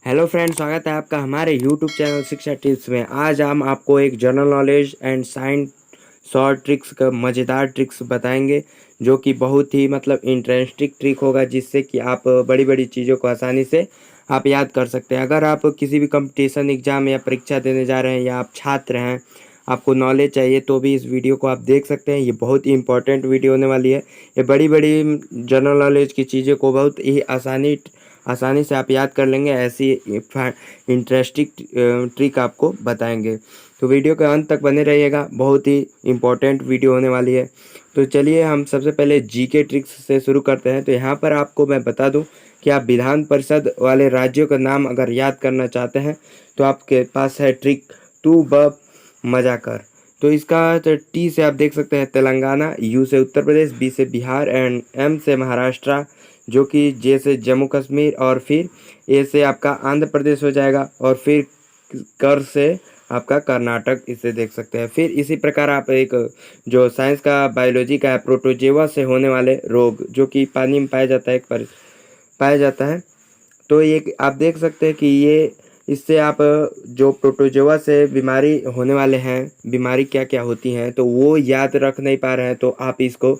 Hello friends, स्वागत है आपका हमारे यूट्यूब चैनल शिक्षा टिप्स में। आज हम आपको एक general knowledge and science short tricks का मज़ेदार ट्रिक्स बताएंगे, जो कि बहुत ही इंटरेस्टिंग ट्रिक होगा, जिससे कि आप बड़ी बड़ी चीज़ों को आसानी से आप याद कर सकते हैं। अगर आप किसी भी कंपटीशन एग्ज़ाम या परीक्षा देने जा रहे हैं या आप छात्र हैं, आपको नॉलेज चाहिए, तो भी इस वीडियो को आप देख सकते हैं। ये बहुत ही इंपॉर्टेंट वीडियो होने वाली है। ये बड़ी बड़ी जनरल नॉलेज की चीज़ों को बहुत ही आसानी से आप याद कर लेंगे। ऐसी इंटरेस्टिंग ट्रिक आपको बताएंगे, तो वीडियो के अंत तक बने रहिएगा। बहुत ही इम्पोर्टेंट वीडियो होने वाली है। तो चलिए हम सबसे पहले जीके ट्रिक्स से शुरू करते हैं। तो यहाँ पर आपको मैं बता दूं कि आप विधान परिषद वाले राज्यों का नाम अगर याद करना चाहते हैं, तो आपके पास है ट्रिक टू ब मजाकर। तो इसका तो टी से आप देख सकते हैं तेलंगाना, यू से उत्तर प्रदेश, बी से बिहार एंड एम से महाराष्ट्र, जो कि जे से जम्मू कश्मीर, और फिर ए से आपका आंध्र प्रदेश हो जाएगा, और फिर कर से आपका कर्नाटक, इसे देख सकते हैं। फिर इसी प्रकार आप एक जो साइंस का बायोलॉजी का है, प्रोटोजोआ से होने वाले रोग, जो कि पानी में पाया जाता है। तो ये आप देख सकते हैं कि ये इससे आप जो प्रोटोजोआ से बीमारी होने वाले हैं, बीमारी क्या क्या होती हैं, तो वो याद रख नहीं पा रहे हैं, तो आप इसको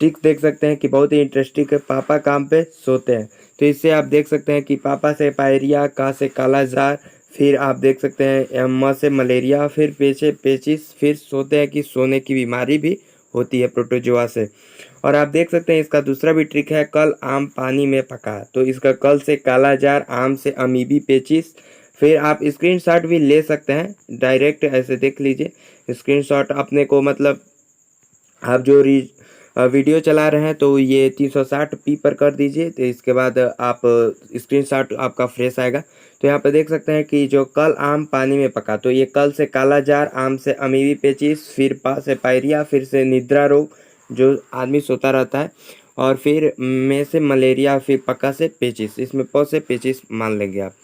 ट्रिक देख सकते हैं कि बहुत ही इंटरेस्टिंग है। पापा काम पे सोते हैं, तो इससे आप देख सकते हैं कि पापा से पायरिया, का से कालाजार, फिर आप देख सकते हैं म से मलेरिया, फिर पेचे पेचिस, फिर सोते हैं कि सोने की बीमारी भी होती है प्रोटोजोआ से। और आप देख सकते हैं इसका दूसरा भी ट्रिक है, कल आम पानी में पका। तो इसका कल से कालाजार, आम से अमीबी पेचिस। फिर आप स्क्रीनशॉट भी ले सकते हैं, डायरेक्ट ऐसे देख लीजिए स्क्रीनशॉट अपने को, आप जो वीडियो चला रहे हैं तो ये 360p पर कर दीजिए। तो इसके बाद आप स्क्रीनशॉट आपका फ्रेश आएगा। तो यहाँ पे देख सकते हैं कि जो कल आम पानी में पका, तो ये कल से कालाजार, आम से अमीबी पेचिस, फिर पा से पायरिया, फिर से निद्रा रोग, जो आदमी सोता रहता है, और फिर में से मलेरिया, फिर पक्का से पेचिस, इसमें प से पेचिस मान लेंगे आप।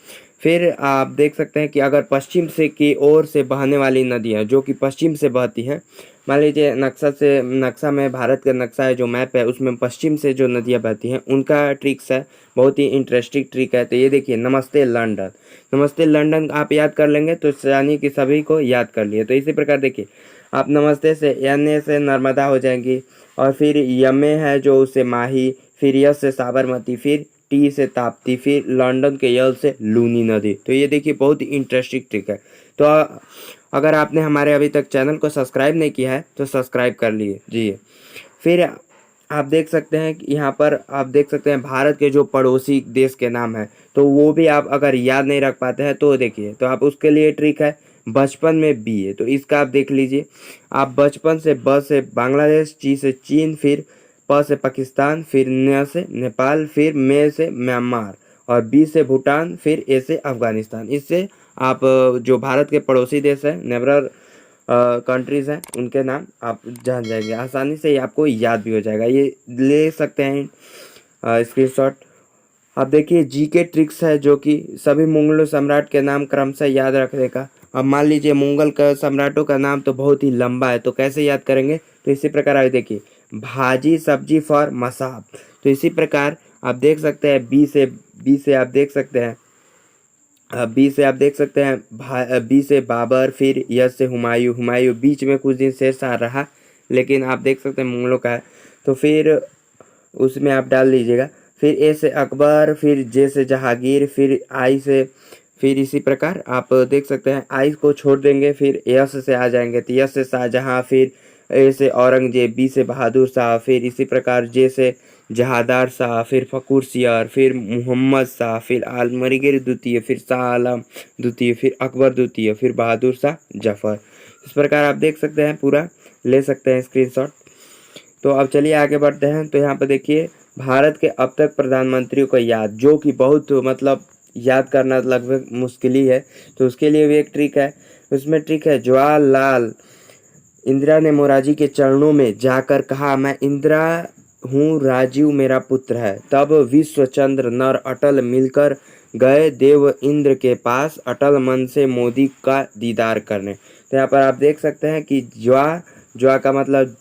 फिर आप देख सकते हैं कि अगर पश्चिम से की ओर से बहने वाली नदियाँ, जो कि पश्चिम से बहती हैं, मान लीजिए नक्शा में भारत का नक्शा है, जो मैप है, उसमें पश्चिम से जो नदियाँ बहती हैं उनका ट्रिक्स है। बहुत ही इंटरेस्टिंग ट्रिक है। तो ये देखिए, नमस्ते लंदन, नमस्ते लंदन आप याद कर लेंगे तो यानी कि सभी को याद कर लिए। तो इसी प्रकार देखिए, आप नमस्ते से एन से नर्मदा हो जाएंगी, और फिर यमे है जो उसे माही, फिर यस से साबरमती, फिर टी से ताप्ती, फिर लंदन के यल से लूनी नदी। तो ये देखिए बहुत ही इंटरेस्टिंग ट्रिक है। तो अगर आपने हमारे अभी तक चैनल को सब्सक्राइब नहीं किया है तो सब्सक्राइब कर लीजिए। फिर आप देख सकते हैं कि यहाँ पर आप देख सकते हैं भारत के जो पड़ोसी देश के नाम है, तो वो भी आप अगर याद नहीं रख पाते हैं तो देखिए, तो आप उसके लिए ट्रिक है, बचपन में बी है, तो इसका आप देख लीजिए। आप बचपन से ब से बांग्लादेश, ची से चीन, फिर प से पाकिस्तान, फिर न से नेपाल, फिर मे से म्यांमार, और बी से भूटान, फिर ए से अफगानिस्तान। इससे आप जो भारत के पड़ोसी देश है, नेबरर कंट्रीज़ हैं, उनके नाम आप जान जाएंगे आसानी से, ये आपको याद भी हो जाएगा। ये ले सकते हैं स्क्रीनशॉट। अब देखिए जीके ट्रिक्स है, जो कि सभी मुगलों सम्राट के नाम क्रमशः याद रखने का। अब मान लीजिए मुगल का सम्राटों का नाम तो बहुत ही लंबा है, तो कैसे याद करेंगे, तो इसी प्रकार आगे देखिए, भाजी सब्जी फॉर मसाब। तो इसी प्रकार आप देख सकते हैं बी से आप देख सकते हैं बी से बाबर, फिर यस से हुमायूं, बीच में कुछ दिन शेरशाह रहा, लेकिन आप देख सकते हैं मुगलों का है, तो फिर उसमें आप डाल लीजिएगा। फिर ए से अकबर, फिर जे से जहांगीर, फिर इसी प्रकार आप देख सकते हैं आई को छोड़ देंगे, फिर यस से आ जाएंगे, तो यस से शाहजहां, फिर ए से औरंगजेब, बी से बहादुर शाह, फिर इसी प्रकार जे से जहादार शाह, फिर फकूर सियार, फिर मोहम्मद शाह, फिर आलमगीर द्वितीय, फिर शाह आलम द्वितीय, फिर अकबर द्वितीय, फिर बहादुर शाह जफर। इस प्रकार आप देख सकते हैं, पूरा ले सकते हैं स्क्रीनशॉट। तो अब चलिए आगे बढ़ते हैं। तो यहाँ पर देखिए, भारत के अब तक प्रधानमंत्रियों को याद, जो कि बहुत याद करना लगभग मुश्किल ही है, तो उसके लिए भी एक ट्रिक है। उसमें ट्रिक है, जवाहरलाल इंदिरा ने मोरारजी के चरणों में जाकर कहा, मैं इंदिरा हूँ, राजीव मेरा पुत्र है। तब विश्वचंद्र नर अटल मिलकर गए देव इंद्र के पास, अटल मन से मोदी का दीदार करने। तो यहाँ पर आप देख सकते हैं कि ज्वा ज्वा का मतलब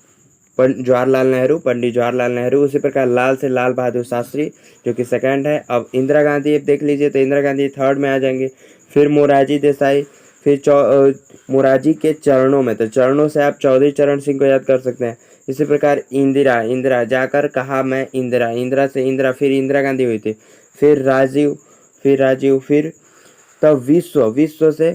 जवाहरलाल नेहरू, पंडित जवाहरलाल नेहरू। उसी प्रकार लाल से लाल बहादुर शास्त्री जो कि सेकंड है। अब इंदिरा गांधी अब देख लीजिए तो इंदिरा गांधी थर्ड में आ जाएंगे। फिर मोरारजी देसाई, फिर मोरारजी के चरणों में, तो चरणों से आप चौधरी चरण सिंह को याद कर सकते हैं। इसी प्रकार इंदिरा, इंदिरा जाकर कहा मैं इंदिरा, इंदिरा से इंदिरा, फिर इंदिरा गांधी हुई थी। फिर राजीव, फिर तब विश्व, विश्व से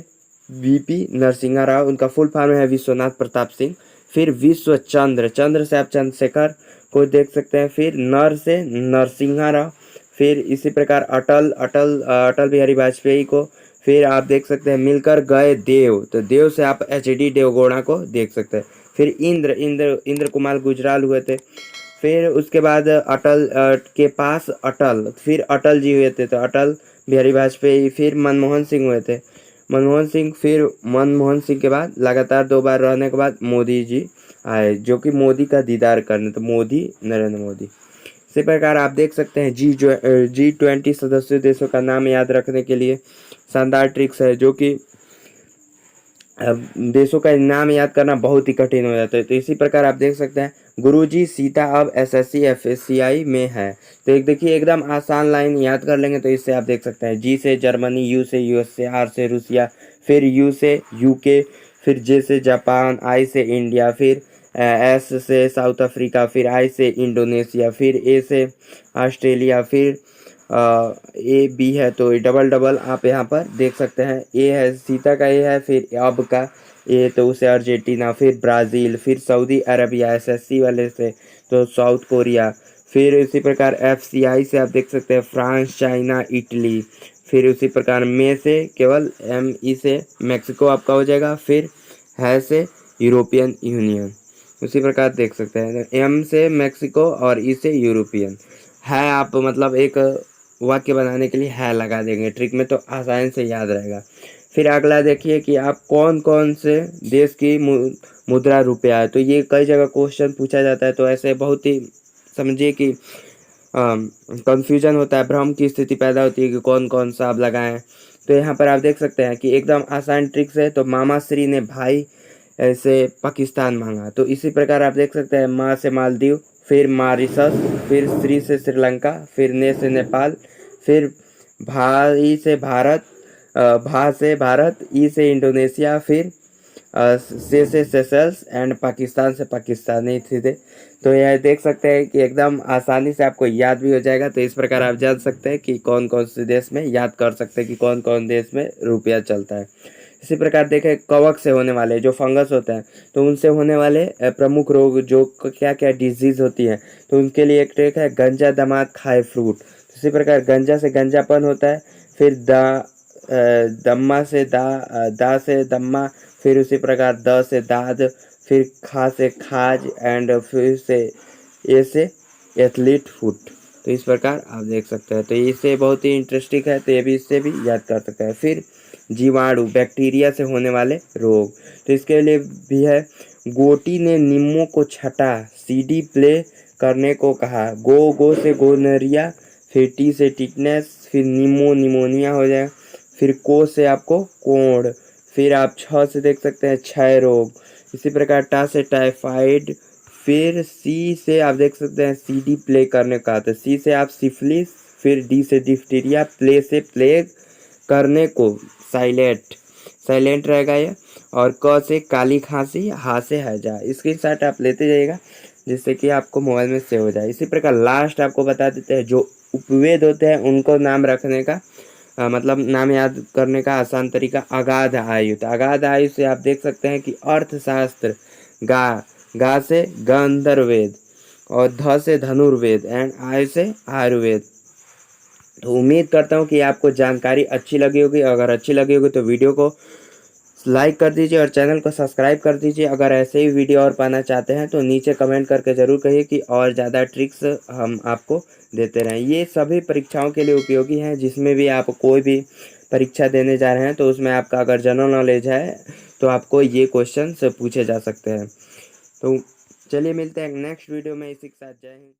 वीपी नरसिंहा राव, उनका फुल फॉर्म है विश्वनाथ प्रताप सिंह। फिर विश्व चंद्र, चंद्र से आप चंद्रशेखर को देख सकते हैं। फिर नर से नरसिंहा राव। फिर इसी प्रकार अटल बिहारी वाजपेयी को। फिर आप देख सकते हैं मिलकर गए देव, तो देव से आप एच.डी. देवगौड़ा को देख सकते हैं। फिर इंद्र कुमार गुजराल हुए थे। फिर उसके बाद अटल के पास अटल, फिर अटल जी हुए थे, तो अटल बिहारी वाजपेयी। फिर मनमोहन सिंह हुए थे, मनमोहन सिंह। फिर मनमोहन सिंह के बाद लगातार 2 बार रहने के बाद मोदी जी आए, जो कि मोदी का दीदार करने, तो मोदी, नरेंद्र मोदी। इसी प्रकार आप देख सकते हैं G20 सदस्य देशों का नाम याद रखने के लिए शानदार ट्रिक्स है, जो कि देशों का नाम याद करना बहुत ही कठिन हो जाता है। तो इसी प्रकार आप देख सकते हैं गुरुजी सीता अब SSC FSCI में है। तो एक देखिए एकदम आसान लाइन याद कर लेंगे तो इससे आप देख सकते हैं G से जर्मनी, U से USA, R से रूसिया, फिर U से UK, फिर J से जापान, I से इंडिया, फिर S से साउथ अफ्रीका, फिर I से इंडोनेशिया, फिर A से ऑस्ट्रेलिया, फिर A B है तो डबल आप यहाँ पर देख सकते हैं। A है सीता का, A है, फिर अब का A तो उसे अर्जेंटीना, फिर ब्राज़ील, फिर सऊदी अरबिया SSC वाले से तो साउथ कोरिया। फिर इसी प्रकार FCI से आप देख सकते हैं फ्रांस, चाइना, इटली। फिर उसी प्रकार में से केवल ME से मैक्सिको आपका हो जाएगा। फिर है से यूरोपियन यूनियन, उसी प्रकार देख सकते हैं M से मैक्सिको और E से यूरोपियन है। आप मतलब एक वाक्य बनाने के लिए है लगा देंगे ट्रिक में तो आसानी से याद रहेगा। फिर अगला देखिए कि आप कौन कौन से देश की मुद्रा रुपया है, तो ये कई जगह क्वेश्चन पूछा जाता है, तो ऐसे बहुत ही समझिए कि कंफ्यूजन होता है, भ्रम की स्थिति पैदा होती है कि कौन कौन सा आप लगाएं। तो यहाँ पर आप देख सकते हैं कि एकदम आसान ट्रिक्स है। तो मामा श्री ने भाई से पाकिस्तान मांगा, तो इसी प्रकार आप देख सकते हैं माँ से मालदीव, फिर मॉरिशस, फिर श्री से श्रीलंका, फिर ने से नेपाल, फिर भाई से भारत, भा से भारत, ई से इंडोनेशिया, फिर से सेशल्स एंड पाकिस्तान से पाकिस्तानी थे। तो यह देख सकते हैं कि एकदम आसानी से आपको याद भी हो जाएगा। तो इस प्रकार आप जान सकते हैं कि कौन कौन से देश में, याद कर सकते हैं कि कौन कौन देश में रुपया चलता है। इसी प्रकार देखें कवक से होने वाले जो फंगस होता है, तो उनसे होने वाले प्रमुख रोग जो क्या क्या डिजीज होती है, तो उनके लिए एक ट्रिक है गंजा दमाद खाए फ्रूट। इसी प्रकार गंजा से गंजापन होता है। फिर दम्मा से दा से दम्मा, फिर उसी प्रकार द से दाद, फिर खा से खाज, एंड फिर से ए से एथलीट फुट। तो इस प्रकार आप देख सकते हैं। तो इससे बहुत ही इंटरेस्टिंग है, तो ये भी इससे भी याद कर सकते हैं। फिर जीवाणु बैक्टीरिया से होने वाले रोग, तो इसके लिए भी है गोटी ने निम्मो को छटा, CD प्ले करने को कहा। गो से गोनरिया, फिर T से टिटनेस, फिर निमोनिया हो जाए, फिर को से आपको कोढ़, फिर आप 6 से देख सकते हैं क्षय रोग। इसी प्रकार टा से टाइफाइड, फिर C से आप देख सकते हैं CD प्ले करने का, तो C से आप सिफिलिस, फिर D से डिफ्टीरिया, प्ले से प्लेग करने को साइलेंट रहेगा ये, और क से काली खांसी, हा से हैजा। इसके साथ आप लेते जाइएगा जिससे कि आपको मोबाइल में सेव हो जाए। इसी प्रकार लास्ट आपको बता देते हैं जो उपवेद होते हैं उनको नाम रखने का मतलब नाम याद करने का आसान तरीका अगाध आयु। तो अगाध आयु से आप देख सकते हैं कि अर्थशास्त्र, गा से गंधर्वेद, और ध से धनुर्वेद, एंड आयु से आयुर्वेद। तो उम्मीद करता हूँ कि आपको जानकारी अच्छी लगी होगी। अगर अच्छी लगी होगी तो वीडियो को लाइक कर दीजिए और चैनल को सब्सक्राइब कर दीजिए। अगर ऐसे ही वीडियो और पाना चाहते हैं तो नीचे कमेंट करके ज़रूर कहिए कि और ज़्यादा ट्रिक्स हम आपको देते रहें। ये सभी परीक्षाओं के लिए उपयोगी हैं, जिसमें भी आप कोई भी परीक्षा देने जा रहे हैं तो उसमें आपका अगर जनरल नॉलेज है तो आपको ये क्वेश्चन पूछे जा सकते हैं। तो चलिए मिलते हैं नेक्स्ट वीडियो में इसी के साथ। जय हिंद।